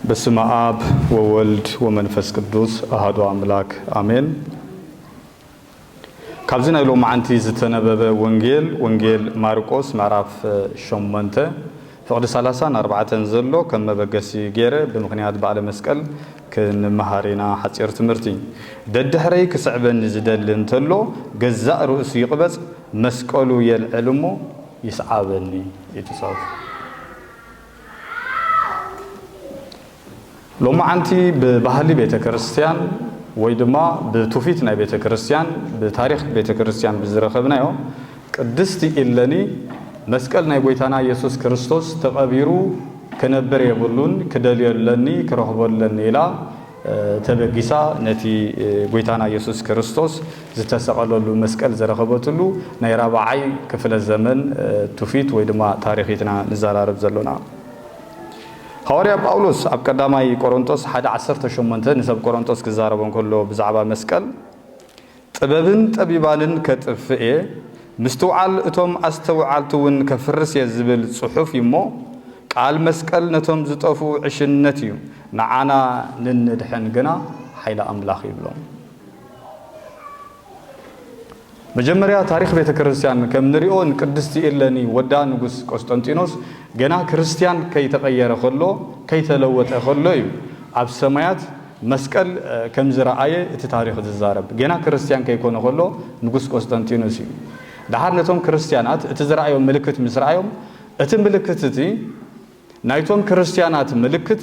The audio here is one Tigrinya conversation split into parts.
بسم آب وولد ومنفس قدوس أحد أملاك آمين. كابزنا لو معنتي زتنبب ونجيل ماركوس معرف شمنته فقد 34 زلو كما بقسي غيره بمخنيات بعد مسكل كن مهارينا حصير تمرتي ددحري كسعبن زدل انتلو جزاء رؤس يقبص مسقلو يلعلمو يسعابني يتصاف لو معنتي ببهلي بيت كريستيان ويدما بتوفيتنا بيت كريستيان بتاريخ بيت كريستيان بزرخبنايو قدستي إلني مسكلنا يبويتانا يسوس كريستوس تقابيرو كنبر يبلون كدليلني كرهبلني لا تبقيسا نتي بويتانا يسوس كريستوس زتسقللو مسكل زرخبتلو ناي رابعاي كفل الزمن توفيت ويدما تاريخيتنا نزارارب زلونا حواريا باولوس اب قداماي قرنطوس 18 نسب قرنطوس كزاربون كله بزعبا مسكل طببن طبيبانن كطفئ مستوعل اتوم استوعلتون كفرس يزبل صحف يمو قال مسكل نتوم زطفو عشنتيو نعانا نندحن غنا حيل املاخ يبلون مجمريا تاريخ بيت كريستيان كم نريون قدستي إلني ودا نغس قسطنطينوس غنا كريستيان كي تغير خلو كي تلوت خلو اب سمايات مسكل كم زراعيه تاريخ الزارب غنا كريستيان كي يكون خلو نغس قسطنطينوس دحرنتهم كريستيانات اتزراعيو ملكت مسراعيوم اتم ملكتتي نايتهم كريستيانات ملكت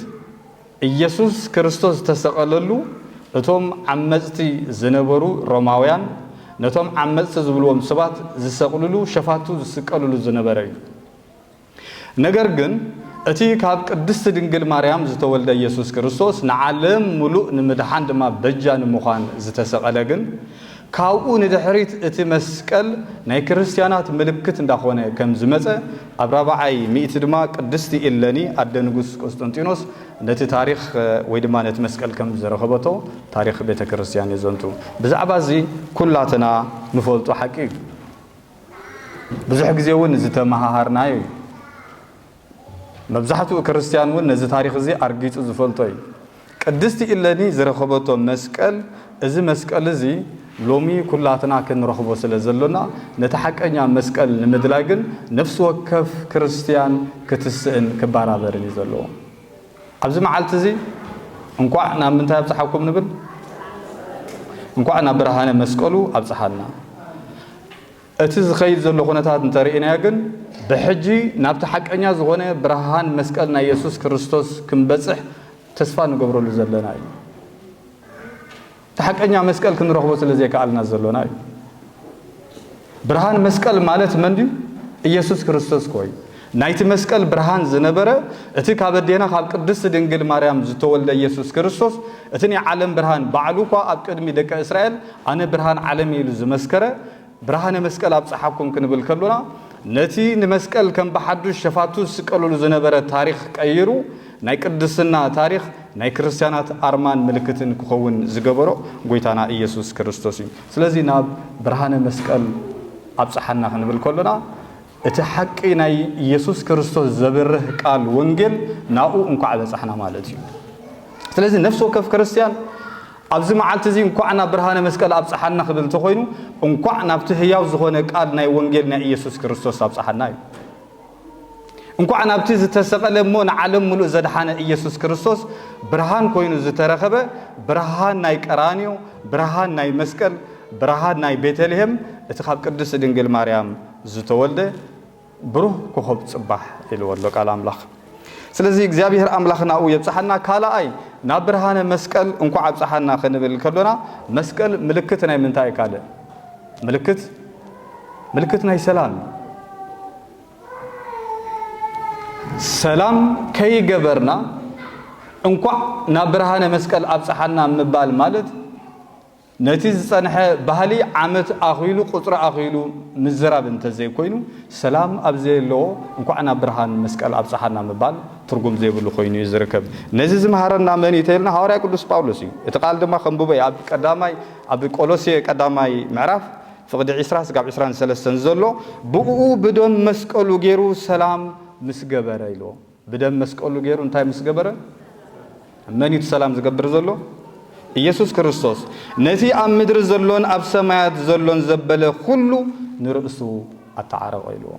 ኢየሱስ ክርስቶስ ተሰቀለሉ እቶም ዓመጽቲ ዝነበሩ ሮማውያን ነቶም ዓመጽቲ ዝብልዎም ሰባት ዝሰቀሉሉ ሸፋቱ ዝስቀሉሉ ዝነበረ ነገር ግን እቲ ካብ ቅድስት ድንግል ማርያም ዝተወልደ ኢየሱስ ክርስቶስ ንዓለም ሙሉእ ንምድሓን ድማ በጃን ምዃን ዝተሰቀለ ግን ካውኡ ንድሕሪት እቲ መስቀል ናይ ክርስቲያናት ምልክት እንዳኾነ ከም ዝመፀ አብራባዓይ ሚእቲ ድማ ቅድስቲ ኢለኒ አደ ንጉስ ቆስጠንጢኖስ ነቲ ታሪኽ ወይ ድማ ነቲ መስቀል ከም ዝረኸበቶ ታሪኽ ቤተ ክርስቲያን ይዘንቱ ብዛዕባ እዚ ኩላትና ንፈልጦ ሓቂ ብዙሕ ግዜ እውን ዝተመሃሃርናዮ መብዛሕትኡ ክርስቲያን እውን ነዚ ታሪኽ እዚ አርጊጹ ዝፈልጦ እዩ ቅድስቲ ኢለኒ ዝረኸበቶ መስቀል እዚ መስቀል እዚ ሎሚ ኩላትና ክንረኽቦ ስለዘለና ነተሐቀኛ መስቀል ንምድላግን ነፍስ ወከፍ ክርስቲያን ክትስእን ክባራበርን ይዘሎ ኣብዚ መዓልቲ እዚ እንኳዕ ናብ ምንታይ ኣብፅሓኩም ንብል እንኳዕ ናብ ብርሃነ መስቀሉ ኣብፅሓልና እቲ ዝኸይድ ዘሎ ኩነታት እንተርእይና ግን ብሕጂ ናብ ተሐቀኛ ዝኾነ ብርሃን መስቀል ናይ ኢየሱስ ክርስቶስ ክንበፅሕ ተስፋ ንገብረሉ ዘለና እዩ ተሐቀኛ መስቀል ክንረኽቦ ስለዚህ ከአልና ዘሎና ብርሃን መስቀል ማለት መንዲ ኢየሱስ ክርስቶስ ኮይ ናይቲ መስቀል ብርሃን ዝነበረ እቲ ካበዴና ካብ ቅድስት ድንግል ማርያም ዝተወልደ ኢየሱስ ክርስቶስ እቲ ዓለም ብርሃን ባዕሉኳ ኣብ ቅድሚ ደቀ እስራኤል ኣነ ብርሃን ዓለም ኢሉ ዝመስከረ ብርሃነ መስቀል ኣብፅሓኩም ክንብል ከሎና ነቲ ንመስቀል ከም በሓዱሽ ሸፋቱ ስቀሉሉ ዝነበረ ታሪኽ ቀይሩ ናይ ቅድስና ታሪኽ ናይ ክርስቲያናት አርማን ምልክትን ክኸውን ዝገበሮ ጎይታና ኢየሱስ ክርስቶስ እዩ ስለዚ ናብ ብርሃነ መስቀል ኣብፅሓና ክንብል ከሎና እቲ ሓቂ ናይ ኢየሱስ ክርስቶስ ዘብርህ ቃል ወንጌል ናኡ እንኳዕ በፅሓና ማለት እዩ ስለዚ ነፍስ ወከፍ ክርስቲያን ኣብዚ መዓልቲ እዚ እንኳዕ ናብ ብርሃነ መስቀል ኣብፅሓና ክብል ተኮይኑ እንኳዕ ናብቲ ህያው ዝኾነ ቃል ናይ ወንጌል ናይ ኢየሱስ ክርስቶስ ኣብፅሓና እዩ እንኳዕ ናብቲ ዝተሰቀለ ሞ ንዓለም ሙሉእ ዘድሓነ ኢየሱስ ክርስቶስ ብርሃን ኮይኑ ዝተረኸበ ብርሃን ናይ ቀራንዮ ብርሃን ናይ መስቀል ብርሃን ናይ ቤተልሔም እቲ ካብ ቅድስት ድንግል ማርያም ዝተወልደ ብሩህ ኮኸብ ጽባሕ ኢልወሎ ቃል ኣምላኽ ስለዚ እግዚአብሔር ኣምላኽናኡ የብፅሓና ካልኣይ ናብ ብርሃነ መስቀል እንኳዕ ኣብፅሓና ክንብል ከሎና መስቀል ምልክት ናይ ምንታይ ካለ ምልክት ናይ ሰላም ሰላም ከይገበርና እንኳዕ ናብ ብርሃነ መስቀል ኣብፅሓና ምባል ማለት ነቲ ዝጸንሐ ባህሊ ዓመት ኣኺሉ ቁጥሪ ኣኺሉ ምዝራብ እንተዘይ ኮይኑ ሰላም ኣብ ዘየለዎ እንኳዕ ናብ ብርሃን መስቀል ኣብፅሓና ምባል ትርጉም ዘይብሉ ኮይኑ ይዝርከብ ነዚ ዝመሃረና መን ይተልና ሐዋርያ ቅዱስ ጳውሎስ እዩ እቲ ቃል ድማ ከምብበ ኣብ ቀዳማይ ኣብ ቆሎሴ ቀዳማይ ምዕራፍ ፍቅዲ 20 ጋብ 23 ዘሎ ብኡ ብዶም መስቀሉ ገይሩ ሰላም مسجبرة إلو بدم مسكولو غير أنتي مسجبرة من يتسلام زقبر زلو ኢየሱስ ክርስቶስ ነቲ ኣብ ምድሪ ዘሎን ኣብ ሰማያት ዘሎን ዘበለ ኩሉ ንርእሱ ኣተዓረቀ ኢልዎ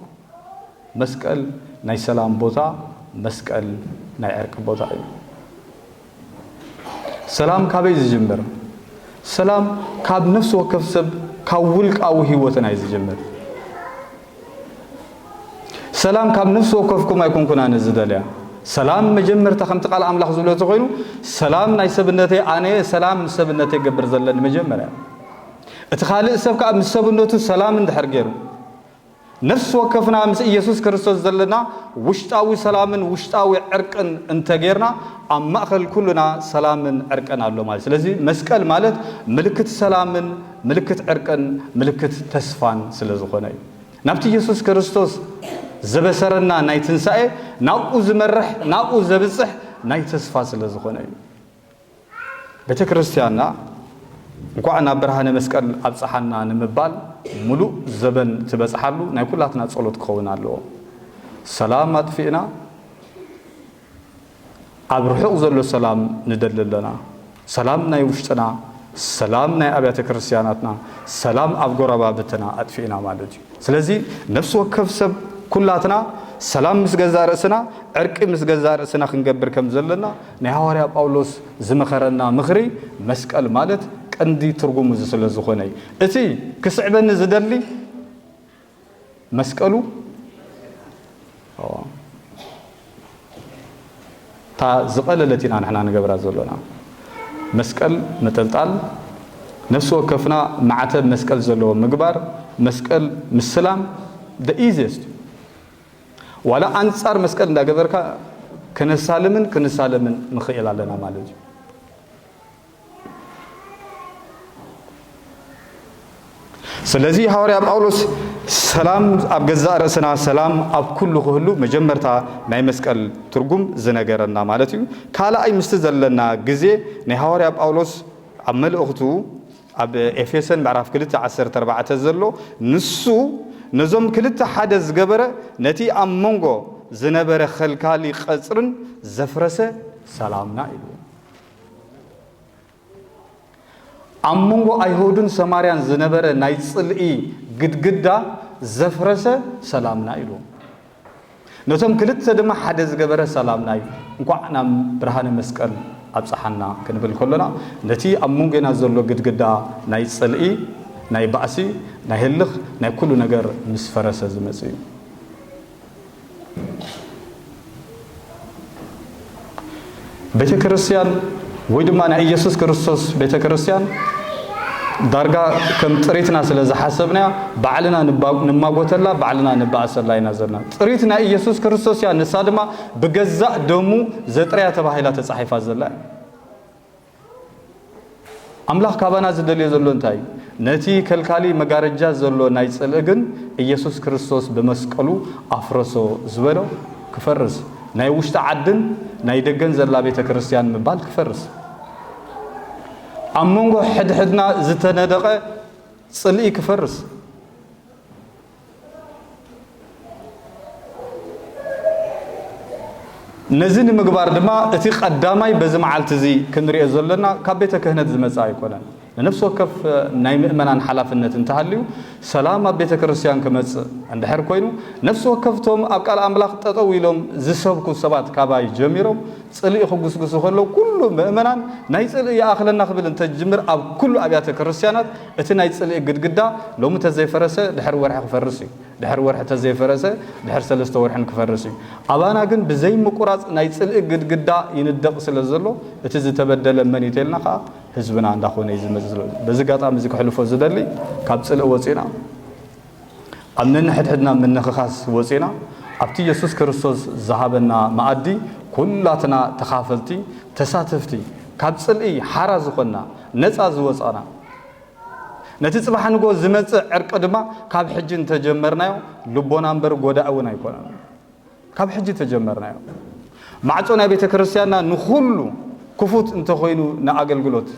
መስቀል ናይ ሰላም ቦታ መስቀል ናይ ዕርቅ ቦታ እዩ ሰላም ካበይ ዝጅምር ሰላም ካብ ነፍስ ወከፍ ሰብ ካብ ውልቃዊ ህይወትና ይዝጀምር ሰላም ካብ ነፍስ ወከፍኩም ኣይኮንኩና ንዝደልያ ሰላም መጀመርታ ከምቲ ቃል አምላኽ ዝብሎ ተኮይኑ ሰላም ናይ ሰብነተይ ኣነ ሰላም ሰብነተይ ገብር ዘለን መጀመርያ እቲ ካልእ ሰብ ካብ ሰብነቱ ሰላም እንድሕር ገይሩ ነፍስ ወከፍና ምስ ኢየሱስ ክርስቶስ ዘለና ውሽጣዊ ሰላምን ውሽጣዊ ዕርቅን እንተገርና ኣብ ማእከል ኩሉና ሰላምን ዕርቅን ኣሎ ማለት ስለዚህ መስቀል ማለት ምልክት ሰላምን ምልክት ዕርቅን ምልክት ተስፋን ስለዝኾነ እዩ ናብቲ ኢየሱስ ክርስቶስ ዘበሰረና ናይ ትንሳኤ ናብኡ ዝመርሕ ናብኡ ዘብጽሕ ናይ ተስፋ ስለዝኾነ እዩ ቤተክርስቲያንና እንኳን ናብ ብርሃነ መስቀል ኣብጽሓና ንምባል ሙሉእ ዘበን ትበጽሓሉ ናይ ኩላትና ጸሎት ክኸውን ኣለዎ ሰላም ኣጥፊእና ኣብ ርሑቕ ዘሎ ሰላም ንደልለና ሰላም ናይ ውሽጥና ሰላም ናይ ኣብያተ ክርስቲያናትና ሰላም ኣብ ጎረባብትና ኣጥፊእና ማለት እዩ ስለዚ ነፍስ ወከፍ ሰብ ኩላትና ሰላም ምስገዛ ርእስና ዕርቂ ምስገዛ ርእስና ክንገብር ከም ዘለና ናይ ሐዋርያ ጳውሎስ ዝመኸረና ምኽሪ መስቀል ማለት ቀንዲ ትርጉሙ ስለዝኾነ እቲ ክስዕበኒ ዝደሊ መስቀሉ ታ ዝቐለለቲና ንሕና ንገብራ ዘለና መስቀል መጠልጣል ነፍስ ወከፍና ማዕተብ መስቀል ዘለዎ ምግባር መስቀል ምስላም the easiest ولا أنصار مسكن دا جبرك كنسالمن نخيل علينا مالج سلزي حواري ጳውሎስ ሰላም ኣብ ገዛእ ርእስና ሰላም ኣብ ኩሉ ክህሉ መጀመርታ ናይ መስቀል ትርጉም ዝነገረና ማለት እዩ ካልኣይ ምስቲ ዘለና ግዜ ናይ ሐዋርያ ጳውሎስ ኣብ መልእኽቱ ኣብ ኤፌሶን ምዕራፍ 2:14 ዘሎ ንሱ نزوم كلتا حدا زجبرة نتي أمونغو زنبرة خلكالي قصرن زفرسة سلامنا إلو أمونغو أيهودن سماريان زنبرة نايتسلئي قد زفرسة سلامنا إلو نزوم كلتا دم حدا زجبرة سلامنا إلو نكو أنا برهان مسكال أبصحنا كنبل كلنا نتي أمونغو نازلو قد نايتسلئي ናይ ባእሲ ናይ ህልኽ ናይ ኩሉ ነገር ምስ ፈረሰ ዝመጽ እዩ ቤተክርስቲያን ወይ ድማ ናይ ኢየሱስ ክርስቶስ ቤተክርስቲያን ዳርጋ ከም ጥሪትና ስለ ዝሓሰብና ባዕልና ንማጎተላ ባዕልና ንባእሰላ ኢና ዘለና ጥሪት ናይ ኢየሱስ ክርስቶስ ያ ንሳ ድማ ብገዛእ ደሙ ዘጥርያ ተባሂላ ተጻሒፋ ዘላ አምላኽ ካባና ዝደልዮ ዘሎ እንታይ ነቲ ከልካሊ መጋረጃ ዘሎ ናይ ጽልእግን ኢየሱስ ክርስቶስ በመስቀሉ አፍረሶ ዝበሎ ክፈርስ ናይ ውሽጣ ዓድን ናይ ደገን ዘላ ቤተክርስቲያን ምባል ክፈርስ ኣመንጎ ሕድሕድና ዝተነደቀ ጽልኢ ክፈርስ ነዝን ምግባር ድማ እቲ ቀዳማይ በዚ መዓልቲ እዚ ክንሪኦ ዘለና ካብ ቤተ ክህነት ዝመጻ ኣይኮነን ለነፍስ ወከፍ ናይ ምእመናን ሓላፍነት እንተሃልዩ ሰላም ኣብ ቤተ ክርስቲያን ከመጽ እንድሕር ኮይኑ ነፍስ ወከፍቶም ኣብ ቃል ኣምላኽ ጠጠው ኢሎም ዝሰብኩ ሰባት ካባይ ጀሚሮም ጽልኢ ክጉስጉሱ ከለው ኩሉ ምእመናን ናይ ጽልኢ ያእኽለና ክብል እንተጅምር ኣብ ኩሉ ኣብያተ ክርስቲያናት እቲ ናይ ጽልኢ ግድግዳ ሎሚ ተዘይፈረሰ ድሕር ወርሒ ክፈርስ እዩ ድሕር ወርሒ ተዘይፈረሰ ድሕር 3 ወርሕን ክፈርስ እዩ ኣባና ግን ብዘይ ምቁራጽ ናይ ጽልኢ ግድግዳ ይንደቕ ስለ ዘሎ እቲ ዝተበደለ መን ይተልና ኸ ህዝብና እንዳኾነ ይዝመጽእ በዚ ጋጣም እዚ ክሕልፎ ዝደሊ ካብ ጽልኢ ወፂና ኣብ ነንሕድሕድና ምንኽኻስ ወፂና ኣብቲ ኢየሱስ ክርስቶስ ዝሃበና ማኣዲ ኩላትና ተኻፈልቲ ተሳተፍቲ ካብ ጽልኢ ሓራ ዝኾንና ነፃ ዝወፃና ነቲ ጽባሕ ንጎ ዝመጽእ ዕርቂ ድማ ካብ ሕጂ እንተጀመርናዮ ልቦና እምበር ጎዳእ እውን ኣይኮነን ካብ ሕጂ ተጀመርናዮ ማዕጾ ናይ ቤተ ክርስቲያንና ንኹሉ ክፉት እንተኾይኑ ንኣገልግሎት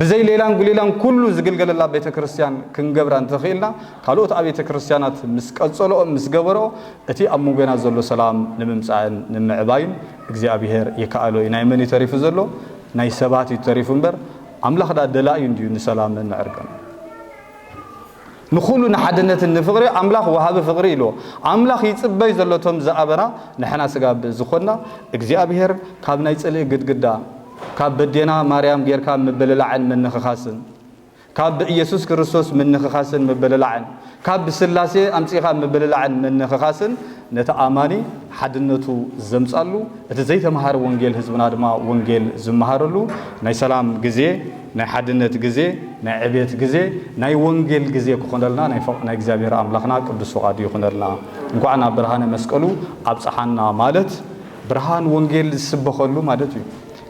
بزي ليلان قليلان كله زقلقل بيت كريستيان كنجبران تخيلنا قالوا تأ بيت كريستيانات مسكال صلوا مسجبروا أتي أمو جنا زلوا سلام نمسعن نمعباين እግዚአብሔር የካአሎ ናይ መን ይተሪፍ ዘሎ ናይ ሰባት ይተሪፍ እንበር አምላኽ ዳ ደላዩ እንዲዩ ንሰላም ንዕርቀን ንኹሉ ንሓድነት ንፍቅሪ አምላኽ ወሃበ ፍቅሪ ኢሎ አምላኽ ይጽበይ ዘሎቶም ዘአበና ንሕና ስጋብ ዝኾና እግዚአብሔር ካብ ናይ ጽልእ ግድግዳ ካብ በዴና ማርያም ጌርካ መበለላዕን መንኸኻስን ካብ ኢየሱስ ክርስቶስ መንኸኻስን መበለላዕን ካብ ስላሴ አምጺኻ መበለላዕን መንኸኻስን ነተአማኒ ሓድነቱ ዘምጻሉ እቲ ዘይተማሃረ ወንጌል ህዝብና ድማ ወንጌል ዝመሃረሉ ናይ ሰላም ግዜ ናይ ሓድነት ግዜ ናይ ዕቤት ግዜ ናይ ወንጌል ግዜ ክኾነልና ናይ እግዚአብሔር አምላኽና ቅዱስ ፈቃዱ ይኹነልና እንኳን ኣብ ብርሃነ መስቀሉ ኣብጽሓና ማለት ብርሃን ወንጌል ዝስበኸሉ ማለት እዩ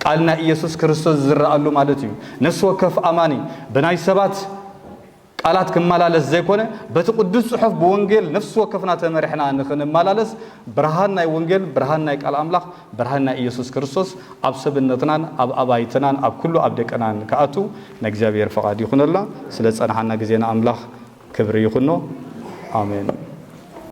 ቃልና ኢየሱስ ክርስቶስ ዝረአሉ ማለት እዩ ነፍስ ወከፍ አማኒ በናይ ሰባት ቃላት ከመላለስ ዘይኮነ በቲ ቅዱስ ጽሑፍ በወንጌል ነፍስ ወከፍና ተመሪሕና ንኽንመላለስ ብርሃን ናይ ወንጌል ብርሃን ናይ ቃል አምላኽ ብርሃን ናይ ኢየሱስ ክርስቶስ ኣብ ሰብነትናን ኣብ አባይትናን ኣብ ኩሉ ኣብ ደቀናን ከኣቱ ንእግዚአብሔር ፈቃድ ይኹነልና ስለ ጸናሐና ግዜና አምላኽ ክብሪ ይኹኖ አሜን